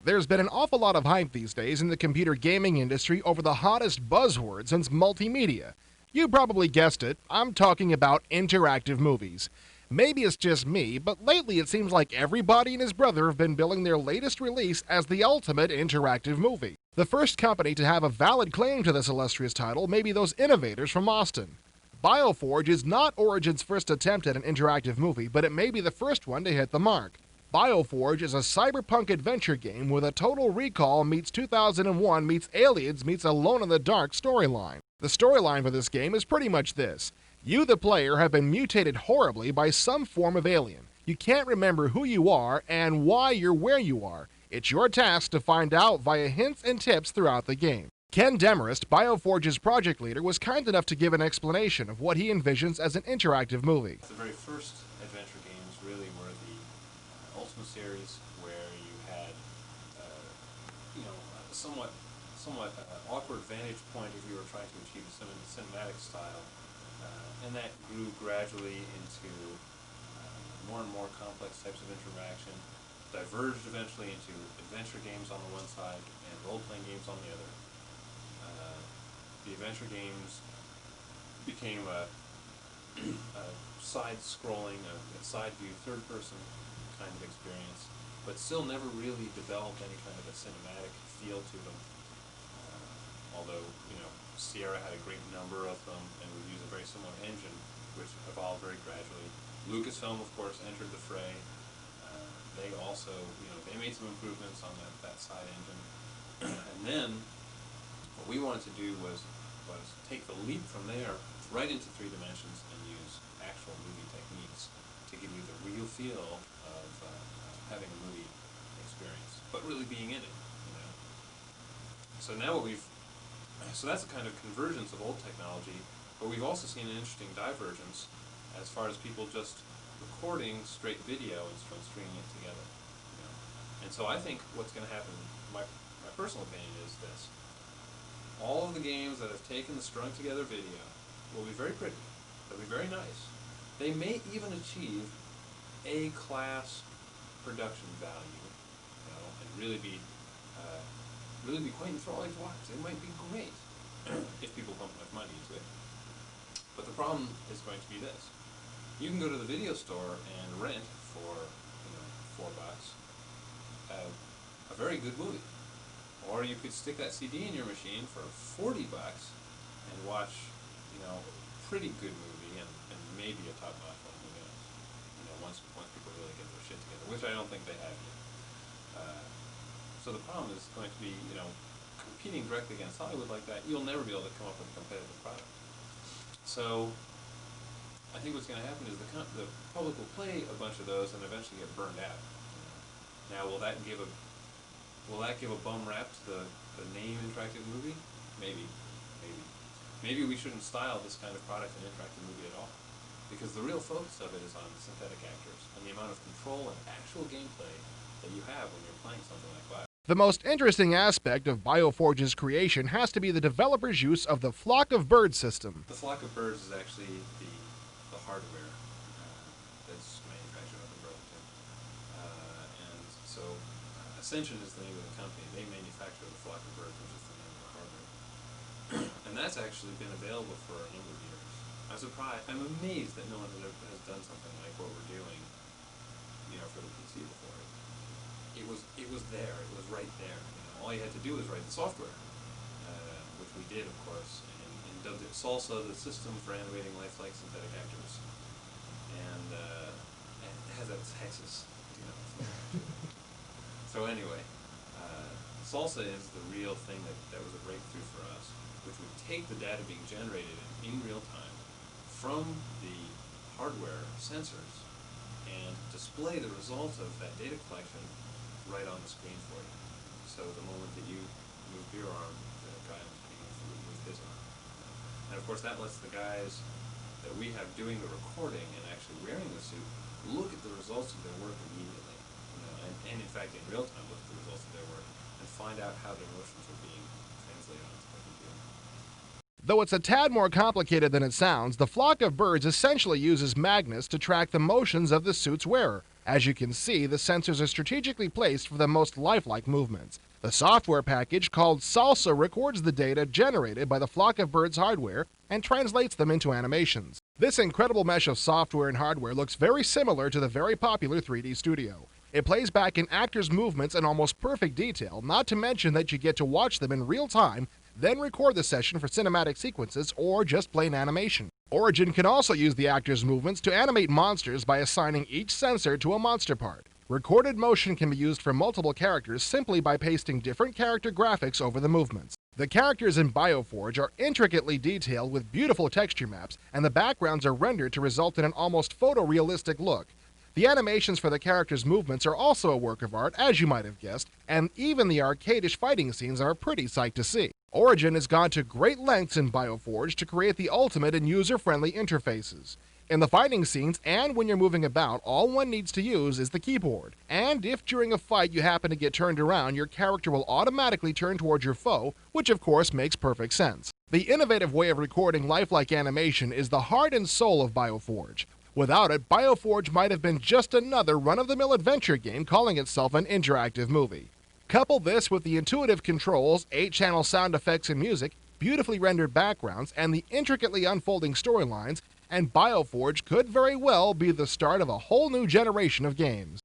There's been an awful lot of hype these days in the computer gaming industry over the hottest buzzword since multimedia. You probably guessed it, I'm talking about interactive movies. Maybe it's just me, but lately it seems like everybody and his brother have been billing their latest release as the ultimate interactive movie. The first company to have a valid claim to this illustrious title may be those innovators from Austin. BioForge is not Origin's first attempt at an interactive movie, but it may be the first one to hit the mark. BioForge is a cyberpunk adventure game with a Total Recall meets 2001 meets Aliens meets Alone in the Dark storyline. The storyline for this game is pretty much this. You, the player, have been mutated horribly by some form of alien. You can't remember who you are and why you're where you are. It's your task to find out via hints and tips throughout the game. Ken Demarest, BioForge's project leader, was kind enough to give an explanation of what he envisions as an interactive movie. The very first adventure games really were the Ultima series, where you had, a somewhat awkward vantage point if you were trying to achieve a cinematic style, and that grew gradually into more and more complex types of interaction, diverged eventually into adventure games on the one side and role-playing games on the other. The adventure games became a side-scrolling, a side-view, third-person kind of experience, but still never really developed any kind of a cinematic feel to them. Although, Sierra had a great number of them and would use a very similar engine, which evolved very gradually. Lucasfilm, of course, entered the fray. They also, they made some improvements on that side engine. And then, what we wanted to do was take the leap from there right into 3 dimensions and use actual movie techniques to give you the real feel of having a movie experience, but really being in it, So now so that's a kind of convergence of old technology, but we've also seen an interesting divergence as far as people just recording straight video and stringing it together. And so I think what's going to happen, my personal opinion is this. All of the games that have taken the strung together video will be very pretty, they'll be very nice. They may even achieve A-class production value, and really be quite enthralling to watch. They might be great if people pump enough money into it. But the problem is going to be this. You can go to the video store and rent for $4 a very good movie. Or you could stick that CD in your machine for $40 and watch, pretty good movie and maybe a top-notch one, who knows, once people really get their shit together, which I don't think they have yet. So the problem is going to be, competing directly against Hollywood like that, you'll never be able to come up with a competitive product. So I think what's going to happen is the public will play a bunch of those and eventually get burned out. Now, will that give a bum rap to the name interactive movie? Maybe. Maybe we shouldn't style this kind of product an interactive movie at all, because the real focus of it is on synthetic actors and the amount of control and actual gameplay that you have when you're playing something like BioForge. The most interesting aspect of BioForge's creation has to be the developer's use of the Flock of Birds system. The Flock of Birds is actually the hardware that's manufactured up in Burlington. And so Ascension is the name of the company. They manufacture the Flock of Birds, which is the name of the hardware. And that's actually been available for a number of years. I'm amazed that no one has done something like what we're doing, for the PC before. It was there. It was right there. All you had to do was write the software, which we did, of course, and dubbed it Salsa, the system for animating lifelike synthetic actors. And it has that Texas, So anyway, Salsa is the real thing that was a breakthrough for us, which would take the data being generated in real time from the hardware sensors and display the results of that data collection right on the screen for you. So the moment that you move your arm, the guy on the screen will move his arm. And of course that lets the guys that we have doing the recording and actually wearing the suit look at the results of their work immediately. And in fact in real time look at the results of their work and find out how their motions are being translated onto the computer. Though it's a tad more complicated than it sounds, the Flock of Birds essentially uses magnets to track the motions of the suit's wearer. As you can see, the sensors are strategically placed for the most lifelike movements. The software package called Salsa records the data generated by the flock of birds hardware and translates them into animations. This incredible mesh of software and hardware looks very similar to the very popular 3D Studio. It plays back an actor's movements in almost perfect detail, not to mention that you get to watch them in real time, then record the session for cinematic sequences or just plain animation. Origin can also use the actor's movements to animate monsters by assigning each sensor to a monster part. Recorded motion can be used for multiple characters simply by pasting different character graphics over the movements. The characters in BioForge are intricately detailed with beautiful texture maps, and the backgrounds are rendered to result in an almost photorealistic look. The animations for the characters' movements are also a work of art, as you might have guessed, and even the arcadish fighting scenes are a pretty sight to see. Origin has gone to great lengths in BioForge to create the ultimate in user-friendly interfaces. In the fighting scenes and when you're moving about, all one needs to use is the keyboard. And if during a fight you happen to get turned around, your character will automatically turn towards your foe, which of course makes perfect sense. The innovative way of recording lifelike animation is the heart and soul of BioForge. Without it, BioForge might have been just another run-of-the-mill adventure game calling itself an interactive movie. Couple this with the intuitive controls, 8-channel sound effects and music, beautifully rendered backgrounds, and the intricately unfolding storylines, and BioForge could very well be the start of a whole new generation of games.